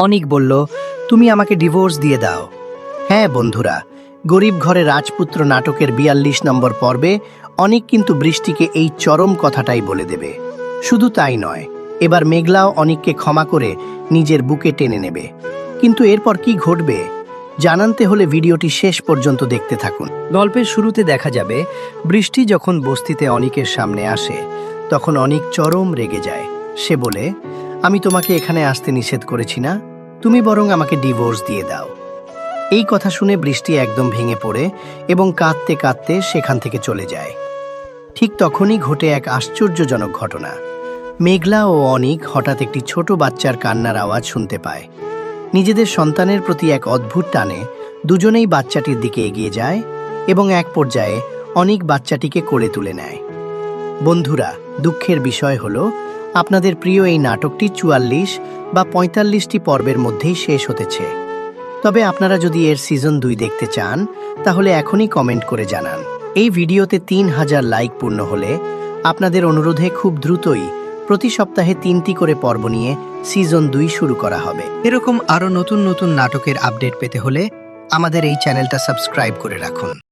অনিক বলল, তুমি আমাকে ডিভোর্স দিয়ে দাও। হ্যাঁ বন্ধুরা, গরিব ঘরে রাজপুত্র নাটকের ৪২ নম্বর পর্বে অনিক কিন্তু বৃষ্টিকে এই চরম কথাটাই বলে দেবে। শুধু তাই নয়, এবার মেঘলাও অনিককে ক্ষমা করে নিজের বুকে টেনে নেবে। কিন্তু এরপর কি ঘটবে জানাতে হলে ভিডিওটি শেষ পর্যন্ত দেখতে থাকুন। গল্পের শুরুতে দেখা যাবে বৃষ্টি যখন বস্তিতে অনিকের সামনে আসে তখন অনিক চরম রেগে যায়। সে বলে, আমি তোমাকে এখানে আসতে নিষেধ করেছি না, তুমি বরং আমাকে ডিভোর্স দিয়ে দাও। এই কথা শুনে বৃষ্টি একদম ভেঙে পড়ে এবং কাঁদতে কাঁদতে সেখান থেকে চলে যায়। ঠিক তখনই ঘটে এক আশ্চর্যজনক ঘটনা। মেঘলা ও অনিক হঠাৎ একটি ছোট বাচ্চার কান্নার আওয়াজ শুনতে পায়। নিজেদের সন্তানের প্রতি এক অদ্ভুত টানে দুজনেই বাচ্চাটির দিকে এগিয়ে যায় এবং এক পর্যায়ে অনিক বাচ্চাটিকে কোলে তুলে নেয়। বন্ধুরা, দুঃখের বিষয় হলো আপনাদের প্রিয় এই নাটকটি ৪৪ বা ৪৫টি পর্বের মধ্যেই শেষ হতেছে। তবে আপনারা যদি এর সিজন ২ দেখতে চান তাহলে এখনই কমেন্ট করে জানান। এই ভিডিওতে ৩,০০০ লাইক পূর্ণ হলে আপনাদের অনুরোধে খুব দ্রুতই প্রতি সপ্তাহে ৩টি করে পর্ব নিয়ে সিজন ২ শুরু করা হবে। এরকম আরও নতুন নতুন নাটকের আপডেট পেতে হলে আমাদের এই চ্যানেলটা সাবস্ক্রাইব করে রাখুন।